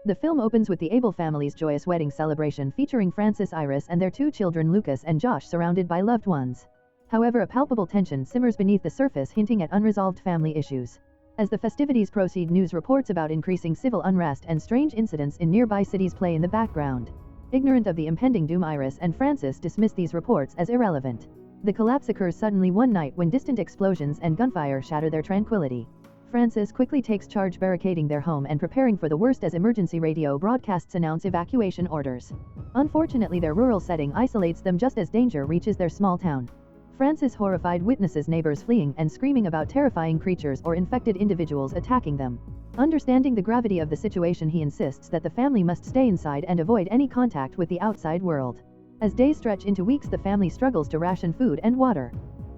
The film opens with the Abel family's joyous wedding celebration featuring Francis, Iris, and their 2 children Lucas and Josh surrounded by loved ones. However, a palpable tension simmers beneath the surface, hinting at unresolved family issues. As the festivities proceed, news reports about increasing civil unrest and strange incidents in nearby cities play in the background. Ignorant of the impending doom, Iris and Francis dismiss these reports as irrelevant. The collapse occurs suddenly one night when distant explosions and gunfire shatter their tranquility. Francis quickly takes charge, barricading their home and preparing for the worst as emergency radio broadcasts announce evacuation orders. Unfortunately, their rural setting isolates them just as danger reaches their small town. Francis, horrified, witnesses neighbors fleeing and screaming about terrifying creatures or infected individuals attacking them. Understanding the gravity of the situation, he insists that the family must stay inside and avoid any contact with the outside world. As days stretch into weeks, the family struggles to ration food and water.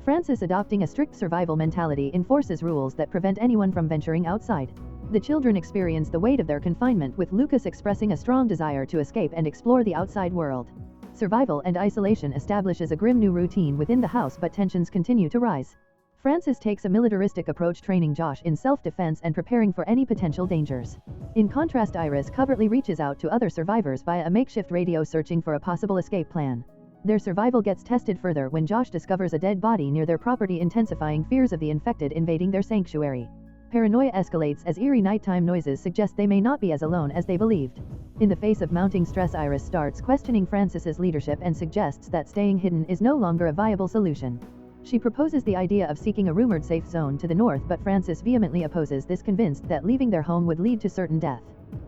Francis, adopting a strict survival mentality, enforces rules that prevent anyone from venturing outside. The children experience the weight of their confinement, with Lucas expressing a strong desire to escape and explore the outside world. Survival and isolation establishes a grim new routine within the house, but tensions continue to rise. Francis takes a militaristic approach, training Josh in self-defense and preparing for any potential dangers. In contrast, Iris covertly reaches out to other survivors via a makeshift radio, searching for a possible escape plan. Their survival gets tested further when Josh discovers a dead body near their property, intensifying fears of the infected invading their sanctuary. Paranoia escalates as eerie nighttime noises suggest they may not be as alone as they believed. In the face of mounting stress, Iris starts questioning Francis's leadership and suggests that staying hidden is no longer a viable solution. She proposes the idea of seeking a rumored safe zone to the north, but Francis vehemently opposes this, convinced that leaving their home would lead to certain death.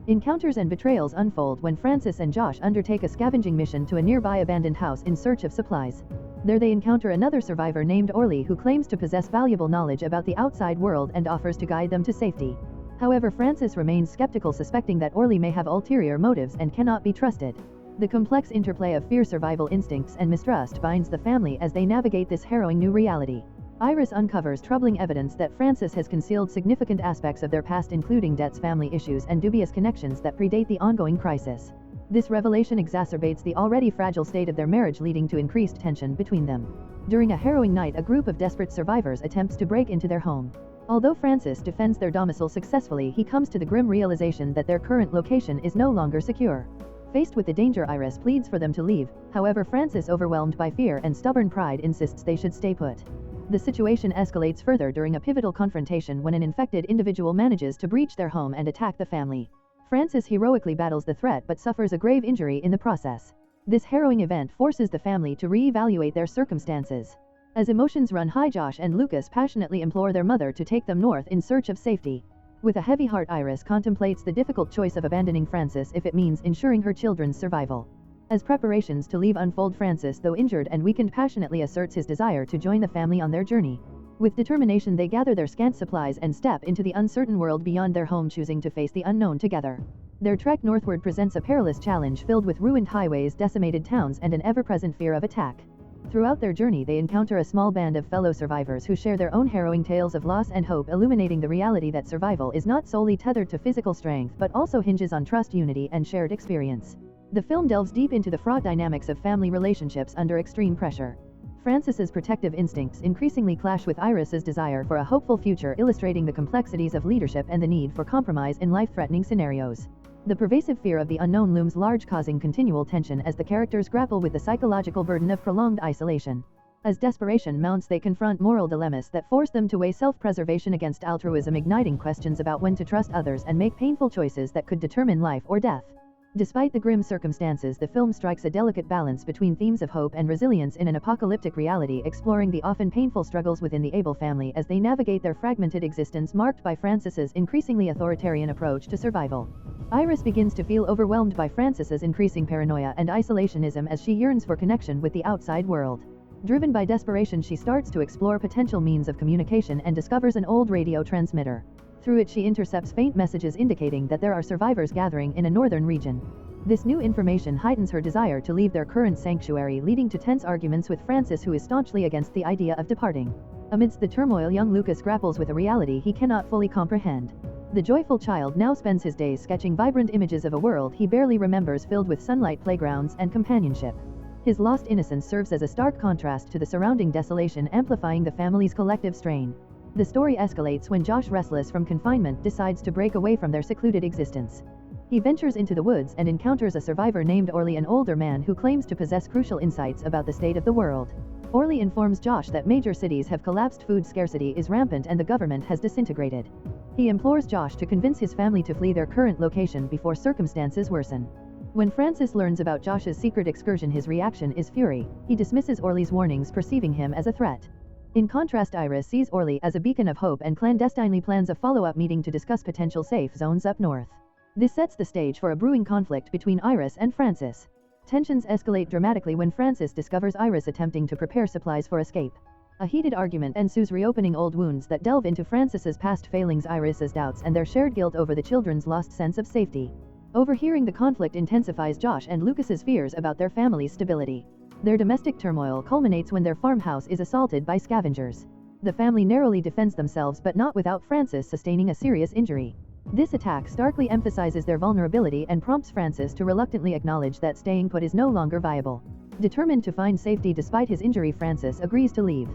Encounters and betrayals unfold when Francis and Josh undertake a scavenging mission to a nearby abandoned house in search of supplies. There they encounter another survivor named Orly, who claims to possess valuable knowledge about the outside world and offers to guide them to safety. However, Francis remains skeptical, suspecting that Orly may have ulterior motives and cannot be trusted. The complex interplay of fear, survival instincts, and mistrust binds the family as they navigate this harrowing new reality. Iris uncovers troubling evidence that Francis has concealed significant aspects of their past, including debts, family issues, and dubious connections that predate the ongoing crisis. This revelation exacerbates the already fragile state of their marriage, leading to increased tension between them. During a harrowing night, a group of desperate survivors attempts to break into their home. Although Francis defends their domicile successfully, he comes to the grim realization that their current location is no longer secure. Faced with the danger, Iris pleads for them to leave. However, Francis, overwhelmed by fear and stubborn pride, insists they should stay put. The situation escalates further during a pivotal confrontation when an infected individual manages to breach their home and attack the family. Francis heroically battles the threat but suffers a grave injury in the process. This harrowing event forces the family to re-evaluate their circumstances. As emotions run high, Josh and Lucas passionately implore their mother to take them north in search of safety. With a heavy heart, Iris contemplates the difficult choice of abandoning Francis if it means ensuring her children's survival. As preparations to leave unfold, Francis, though injured and weakened, passionately asserts his desire to join the family on their journey. With determination, they gather their scant supplies and step into the uncertain world beyond their home, choosing to face the unknown together. Their trek northward presents a perilous challenge filled with ruined highways, decimated towns, and an ever-present fear of attack. Throughout their journey, they encounter a small band of fellow survivors who share their own harrowing tales of loss and hope, illuminating the reality that survival is not solely tethered to physical strength but also hinges on trust, unity, and shared experience. The film delves deep into the fraught dynamics of family relationships under extreme pressure. Francis's protective instincts increasingly clash with Iris's desire for a hopeful future, illustrating the complexities of leadership and the need for compromise in life-threatening scenarios. The pervasive fear of the unknown looms large, causing continual tension as the characters grapple with the psychological burden of prolonged isolation. As desperation mounts, they confront moral dilemmas that force them to weigh self-preservation against altruism, igniting questions about when to trust others and make painful choices that could determine life or death. Despite the grim circumstances, the film strikes a delicate balance between themes of hope and resilience in an apocalyptic reality, exploring the often painful struggles within the Abel family as they navigate their fragmented existence, marked by Francis's increasingly authoritarian approach to survival. Iris begins to feel overwhelmed by Francis's increasing paranoia and isolationism as she yearns for connection with the outside world. Driven by desperation, she starts to explore potential means of communication and discovers an old radio transmitter. Through it, she intercepts faint messages indicating that there are survivors gathering in a northern region. This new information heightens her desire to leave their current sanctuary, leading to tense arguments with Francis, who is staunchly against the idea of departing. Amidst the turmoil, young Lucas grapples with a reality he cannot fully comprehend. The joyful child now spends his days sketching vibrant images of a world he barely remembers, filled with sunlight, playgrounds, and companionship. His lost innocence serves as a stark contrast to the surrounding desolation, amplifying the family's collective strain. The story escalates when Josh, restless from confinement, decides to break away from their secluded existence. He ventures into the woods and encounters a survivor named Orly, an older man who claims to possess crucial insights about the state of the world. Orly informs Josh that major cities have collapsed, food scarcity is rampant, and the government has disintegrated. He implores Josh to convince his family to flee their current location before circumstances worsen. When Francis learns about Josh's secret excursion, his reaction is fury. He dismisses Orly's warnings, perceiving him as a threat. In contrast, Iris sees Orly as a beacon of hope and clandestinely plans a follow-up meeting to discuss potential safe zones up north. This sets the stage for a brewing conflict between Iris and Francis. Tensions escalate dramatically when Francis discovers Iris attempting to prepare supplies for escape. A heated argument ensues, reopening old wounds that delve into Francis's past failings, Iris's doubts, and their shared guilt over the children's lost sense of safety. Overhearing the conflict intensifies Josh and Lucas's fears about their family's stability. Their domestic turmoil culminates when their farmhouse is assaulted by scavengers. The family narrowly defends themselves, but not without Francis sustaining a serious injury. This attack starkly emphasizes their vulnerability and prompts Francis to reluctantly acknowledge that staying put is no longer viable. Determined to find safety despite his injury, Francis agrees to leave.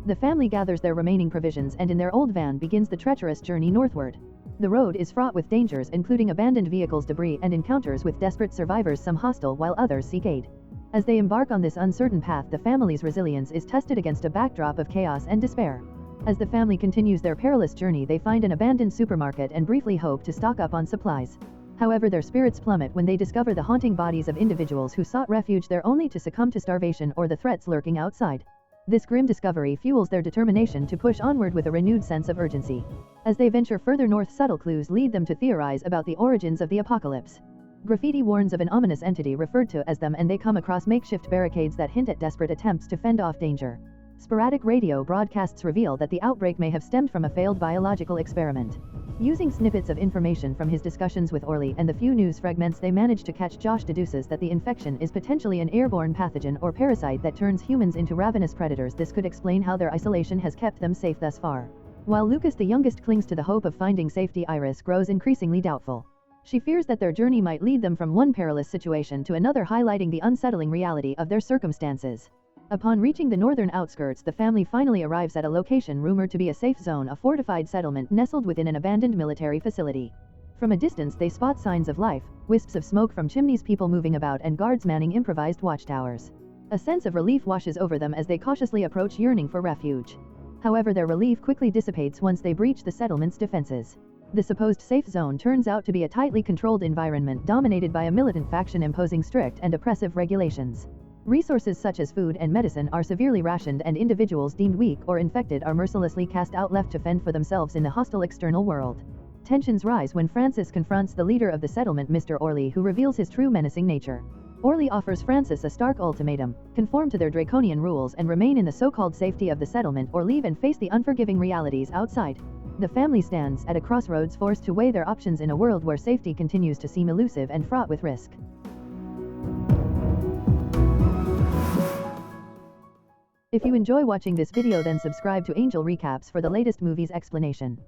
The family gathers their remaining provisions and in their old van begins the treacherous journey northward. The road is fraught with dangers, including abandoned vehicles, debris, and encounters with desperate survivors, some hostile while others seek aid. As they embark on this uncertain path, the family's resilience is tested against a backdrop of chaos and despair. As the family continues their perilous journey, they find an abandoned supermarket and briefly hope to stock up on supplies. However, their spirits plummet when they discover the haunting bodies of individuals who sought refuge there only to succumb to starvation or the threats lurking outside. This grim discovery fuels their determination to push onward with a renewed sense of urgency. As they venture further north, subtle clues lead them to theorize about the origins of the apocalypse. Graffiti warns of an ominous entity referred to as them, and they come across makeshift barricades that hint at desperate attempts to fend off danger. Sporadic radio broadcasts reveal that the outbreak may have stemmed from a failed biological experiment. Using snippets of information from his discussions with Orly and the few news fragments they manage to catch, Josh deduces that the infection is potentially an airborne pathogen or parasite that turns humans into ravenous predators. This could explain how their isolation has kept them safe thus far. While Lucas, the youngest, clings to the hope of finding safety, Iris grows increasingly doubtful. She fears that their journey might lead them from one perilous situation to another, highlighting the unsettling reality of their circumstances. Upon reaching the northern outskirts, the family finally arrives at a location rumored to be a safe zone, a fortified settlement nestled within an abandoned military facility. From a distance they spot signs of life, wisps of smoke from chimneys, people moving about, and guards manning improvised watchtowers. A sense of relief washes over them as they cautiously approach, yearning for refuge. However, their relief quickly dissipates once they breach the settlement's defenses. The supposed safe zone turns out to be a tightly controlled environment dominated by a militant faction imposing strict and oppressive regulations. Resources such as food and medicine are severely rationed, and individuals deemed weak or infected are mercilessly cast out, left to fend for themselves in the hostile external world. Tensions rise when Francis confronts the leader of the settlement, Mr. Orly, who reveals his true menacing nature. Orly offers Francis a stark ultimatum: conform to their draconian rules and remain in the so-called safety of the settlement, or leave and face the unforgiving realities outside. The family stands at a crossroads, forced to weigh their options in a world where safety continues to seem elusive and fraught with risk. If you enjoy watching this video, then subscribe to Angel Recaps for the latest movies explanation.